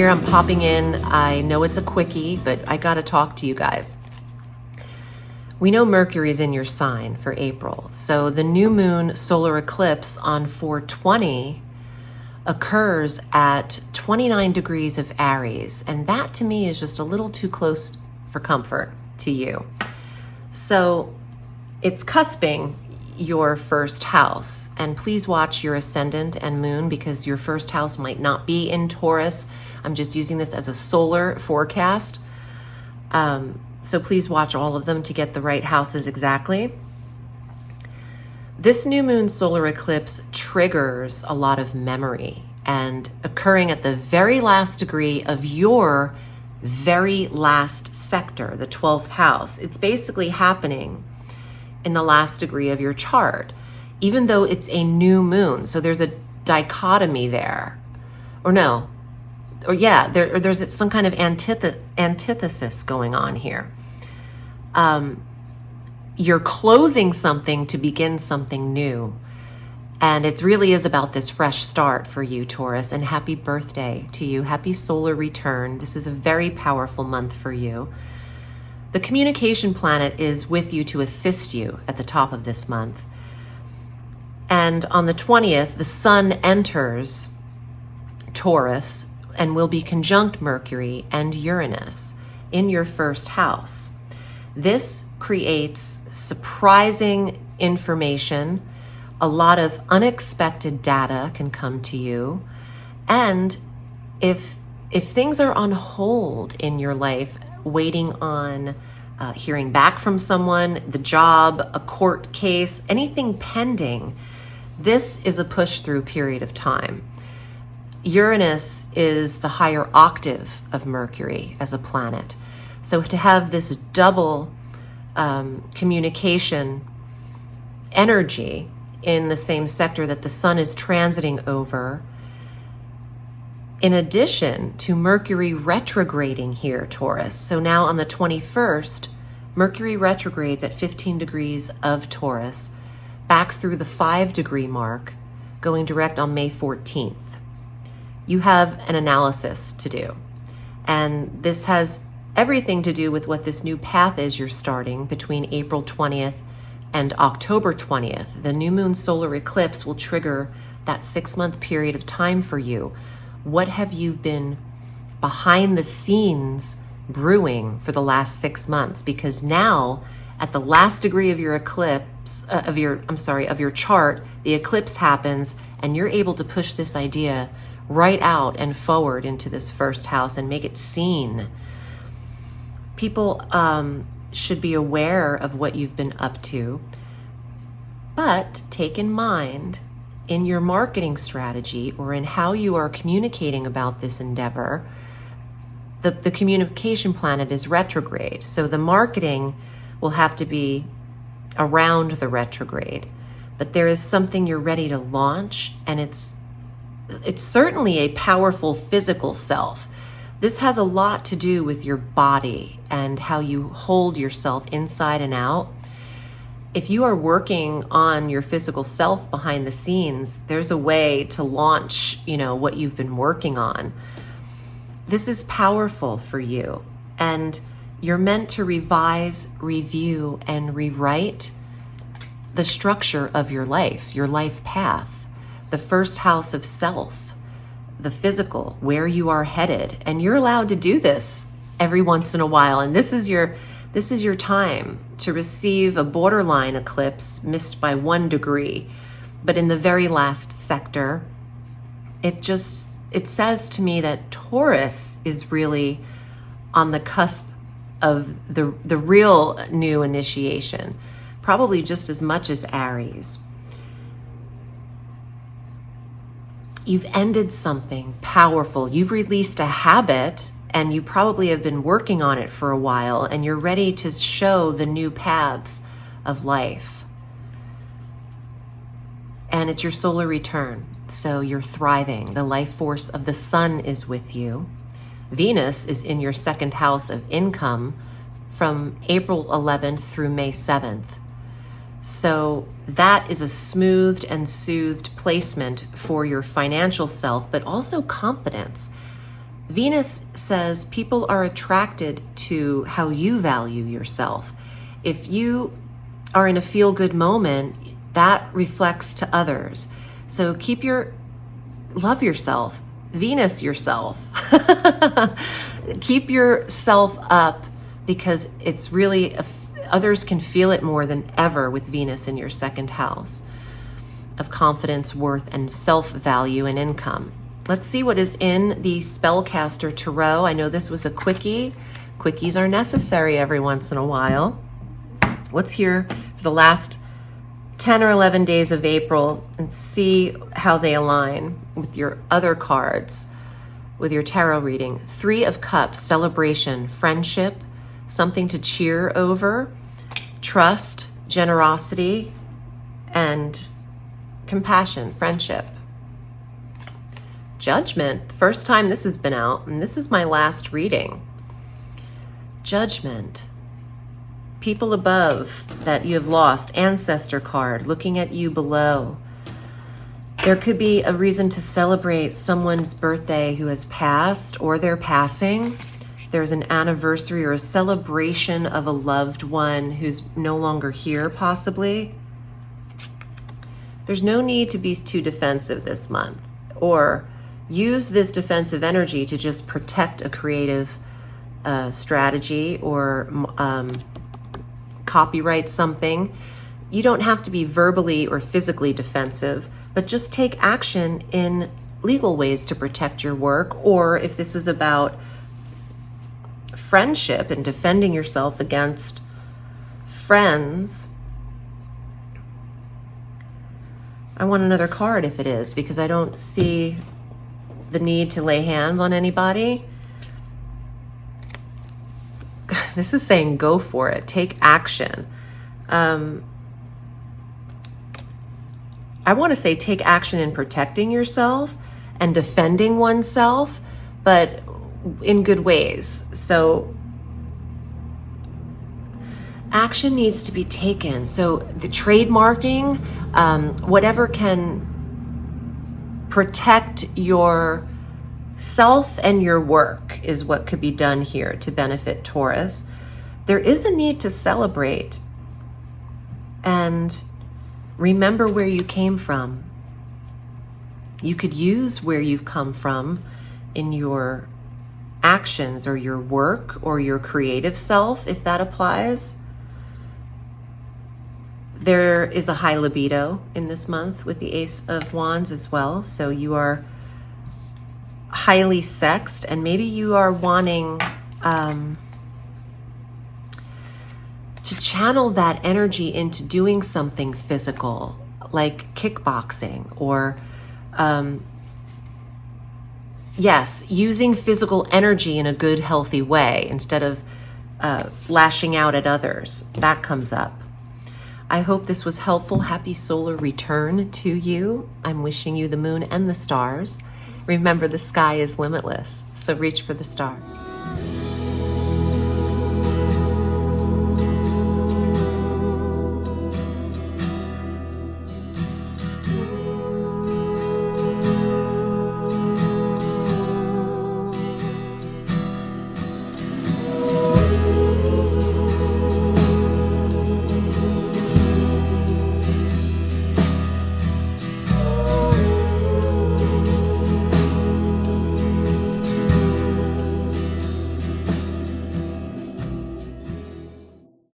here. I'm popping in. I know it's a quickie, but I got to talk to you guys. We know Mercury is in your sign for April. So the new moon solar eclipse on 4/20 occurs at 29 degrees of Aries. And that to me is just a little too close for comfort to you. So it's cusping your first house. And please watch your ascendant and moon, because your first house might not be in Taurus. I'm just using this as a solar forecast. So please watch all of them to get the right houses exactly. This new moon solar eclipse triggers a lot of memory and occurring at the very last degree of your very last sector, the 12th house. It's basically happening in the last degree of your chart, even though it's a new moon. So there's a dichotomy there. There's some kind of antithesis going on here. You're closing something to begin something new. And it really is about this fresh start for you, Taurus, and happy birthday to you. Happy solar return. This is a very powerful month for you. The communication planet is with you to assist you at the top of this month. And on the 20th, the sun enters Taurus and will be conjunct Mercury and Uranus in your first house. This creates surprising information. A lot of unexpected data can come to you. And if things are on hold in your life, waiting on hearing back from someone, the job, a court case, anything pending, this is a push-through period of time. Uranus is the higher octave of Mercury as a planet. So to have this double communication energy in the same sector that the sun is transiting over, in addition to Mercury retrograding here, Taurus. So now on the 21st, Mercury retrogrades at 15 degrees of Taurus, back through the 5-degree mark, going direct on May 14th. You have an analysis to do. And this has everything to do with what this new path is you're starting between April 20th and October 20th. The new moon solar eclipse will trigger that 6-month period of time for you. What have you been behind the scenes brewing for the last 6 months? Because now, at the last degree of your eclipse, of your chart, the eclipse happens, and you're able to push this idea right out and forward into this first house and make it seen. People should be aware of what you've been up to, but take in mind in your marketing strategy or in how you are communicating about this endeavor, the communication planet is retrograde. So the marketing will have to be around the retrograde. But there is something you're ready to launch, and it's certainly a powerful physical self. This has a lot to do with your body and how you hold yourself inside and out. If you are working on your physical self behind the scenes, there's a way to launch, what you've been working on. This is powerful for you, and you're meant to revise, review, and rewrite the structure of your life path, the first house of self, the physical, where you are headed. And you're allowed to do this every once in a while. And this is your time to receive a borderline eclipse missed by 1 degree. But in the very last sector, it says to me that Taurus is really on the cusp of the real new initiation, probably just as much as Aries. You've ended something powerful. You've released a habit, and you probably have been working on it for a while, and you're ready to show the new paths of life. And it's your solar return, so you're thriving. The life force of the sun is with you. Venus is in your second house of income from April 11th through May 7th. So that is a smoothed and soothed placement for your financial self, but also confidence. Venus says people are attracted to how you value yourself. If you are in a feel-good moment, that reflects to others. So love yourself, Venus yourself. Keep yourself up, because it's really, others can feel it more than ever with Venus in your second house of confidence, worth, and self-value and income. Let's see what is in the Spellcaster Tarot. I know this was a quickie. Quickies are necessary every once in a while. What's here for the last 10 or 11 days of April, and see how they align with your other cards, with your tarot reading. 3 of Cups, celebration, friendship, something to cheer over, trust, generosity, and compassion, friendship. Judgment, first time this has been out, and this is my last reading. Judgment, people above that you have lost, ancestor card, looking at you below. There could be a reason to celebrate someone's birthday who has passed, or they're passing. There's an anniversary or a celebration of a loved one who's no longer here, possibly. There's no need to be too defensive this month, or use this defensive energy to just protect a creative strategy, or copyright something. You don't have to be verbally or physically defensive, but just take action in legal ways to protect your work. Or if this is about friendship and defending yourself against friends, I want another card if it is, because I don't see the need to lay hands on anybody. This is saying go for it, take action. I want to say take action in protecting yourself and defending oneself, but in good ways. So action needs to be taken. So the trademarking, whatever can protect your self and your work is what could be done here to benefit Taurus. There is a need to celebrate and remember where you came from. You could use where you've come from in your actions or your work or your creative self, if that applies. There is a high libido in this month with the Ace of Wands as well. So you are highly sexed, and maybe you are wanting to channel that energy into doing something physical, like kickboxing, or yes, using physical energy in a good, healthy way instead of lashing out at others. That comes up. I hope this was helpful. Happy solar return to you. I'm wishing you the moon and the stars. Remember, the sky is limitless, so reach for the stars.